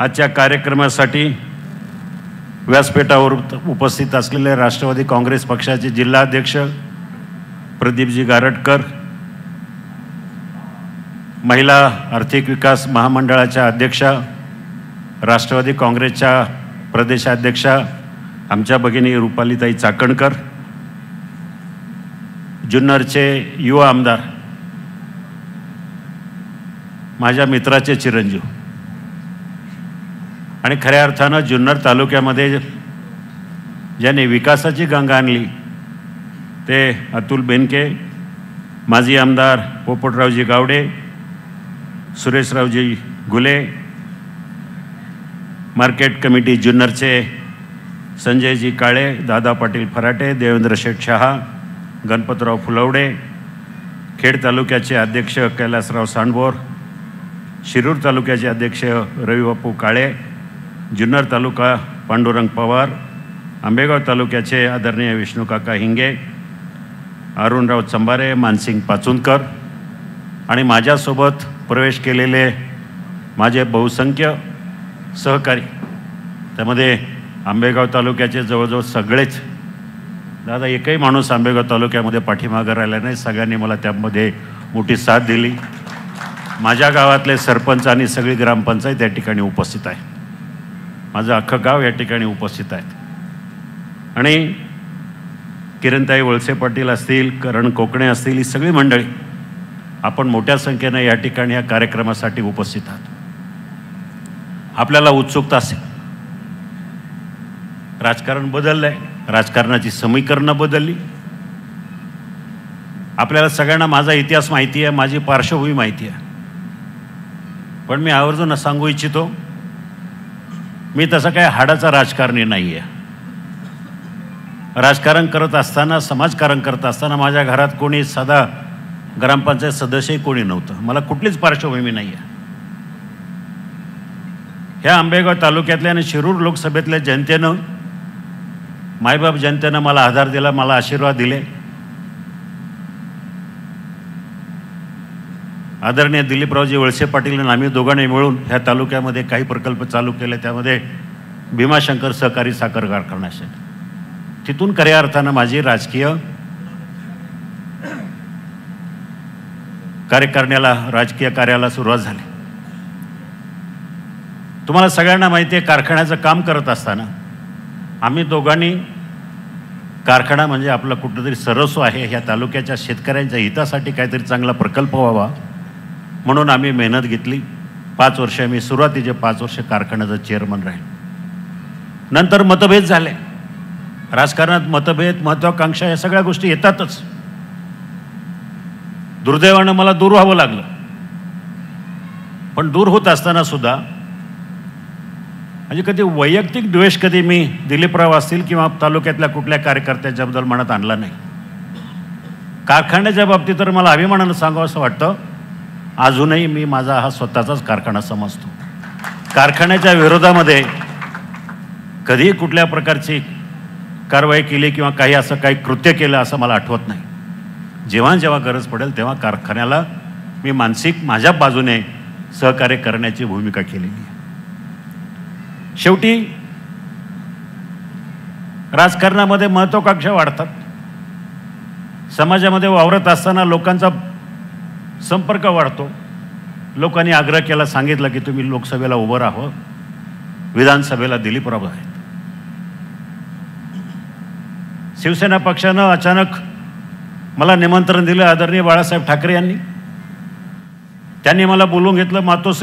आजच्या कार्यक्रमासाठी व्यासपीठावर उपस्थित असलेले राष्ट्रवादी काँग्रेस पक्षाचे जिल्हाध्यक्ष प्रदीपजी गारटकर, महिला आर्थिक विकास महामंडळाच्या अध्यक्षा, राष्ट्रवादी काँग्रेसच्या प्रदेशाध्यक्षा आमच्या भगिनी रुपालीताई चाकणकर, जुन्नरचे युवा आमदार, माझ्या मित्राचे चिरंजीव आणि खऱ्या अर्थानं जुन्नर तालुक्यामध्ये ज्याने विकासाची गंगा आणली ते अतुल बेनके, माजी आमदार पोपटरावजी गावडे, सुरेशरावजी गुले, मार्केट कमिटी जुन्नरचे संजयजी काळे, दादा पाटील फराटे, देवेंद्र शेठ शहा, गणपतराव फुलवडे, खेड तालुक्याचे अध्यक्ष कैलासराव सांडबोर, शिरूर तालुक्याचे अध्यक्ष रविबापू काळे, जुन्नर तालुका पांडुरंग पवार, आंबेगाव तालुक्याचे आदरणीय विष्णुकाका हिंगे, अरुणराव चंबारे, मानसिंग पाचुनकर आणि माझ्यासोबत प्रवेश केलेले माझे बहुसंख्य सहकारी, त्यामध्ये आंबेगाव तालुक्याचे जवळजवळ सगळेच, दादा एकही माणूस आंबेगाव तालुक्यामध्ये पाठीमागं राहिला नाही, सगळ्यांनी मला त्यामध्ये मोठी साथ दिली. माझ्या गावातले सरपंच आणि सगळी ग्रामपंचायत या ठिकाणी उपस्थित आहे, माझं अख्खं गाव या ठिकाणी उपस्थित आहेत आणि किरणताई वळसे पाटील असतील, करण कोकणे असतील, ही सगळी मंडळी आपण मोठ्या संख्येनं या ठिकाणी या कार्यक्रमासाठी उपस्थित आहात. आपल्याला उत्सुकता असेल, राजकारण बदललं आहे, राजकारणाची समीकरणं बदलली. आपल्याला सगळ्यांना माझा इतिहास माहिती आहे, माझी पार्श्वभूमी माहिती आहे, पण मी आवर्जून सांगू इच्छितो, मी तसं काय हाडाचा राजकारणी नाही आहे. राजकारण करत असताना, समाजकारण करत असताना माझ्या घरात कोणी साधा ग्रामपंचायत सदस्यही कोणी नव्हतं, मला कुठलीच पार्श्वभूमी नाही आहे. ह्या आंबेगाव तालुक्यातल्या आणि शिरूर लोकसभेतल्या जनतेनं, मायबाप जनतेनं मला आधार दिला, मला आशीर्वाद दिले. आदरणीय दिलीपरावजी वळसे पाटील आणि आम्ही दोघांनी मिळून ह्या तालुक्यामध्ये काही प्रकल्प चालू केले, त्यामध्ये भीमाशंकर सहकारी साखर कारखान्यासाठी. तिथून खऱ्या अर्थानं माझी राजकीय राजकीय कार्याला सुरुवात झाली. तुम्हाला सगळ्यांना माहिती आहे, कारखान्याचं काम करत असताना आम्ही दोघांनी, कारखाना म्हणजे आपलं कुठंतरी सर्वस्व आहे, ह्या तालुक्याच्या शेतकऱ्यांच्या हितासाठी काहीतरी चांगला प्रकल्प व्हावा म्हणून आम्ही मेहनत घेतली. 5 वर्ष मी सुरुवातीचे 5 वर्ष कारखान्याचं चेअरमन राहील. नंतर मतभेद झाले, राजकारणात मतभेद, महत्त्वाकांक्षा या सगळ्या गोष्टी येतातच. दुर्दैवानं मला दूर व्हावं लागलं, पण दूर होत असताना सुद्धा म्हणजे कधी वैयक्तिक द्वेष कधी मी दिलीपराव असतील किंवा तालुक्यातल्या कुठल्या कार्यकर्त्याच्याबद्दल मनात आणला नाही. कारखान्याच्या बाबतीत तर मला अभिमानानं सांगावं असं वाटतं, अजूनही मी माझा हा स्वतःचाच कारखाना समजतो. कारखान्याच्या विरोधामध्ये कधीही कुठल्या प्रकारची कारवाई केली किंवा काही असं काही कृत्य केलं असं मला आठवत नाही. जेव्हा जेव्हा गरज पडेल तेव्हा कारखान्याला मी मानसिक माझ्या बाजूने सहकार्य करण्याची भूमिका केलेली आहे. शेवटी राजकारणामध्ये महत्त्वाकांक्षा वाढतात. समाजामध्ये वावरत असताना लोकांचा संपर्क वाढतो. लोकांनी आग्रह केला, सांगितलं की तुम्ही लोकसभेला उभं राहावं, विधानसभेला दिलीपराव आहेत. शिवसेना पक्षानं अचानक मला निमंत्रण दिलं आदरणीय बाळासाहेब ठाकरे यांनी. त्यांनी मला बोलवून घेतलं. मातोश्री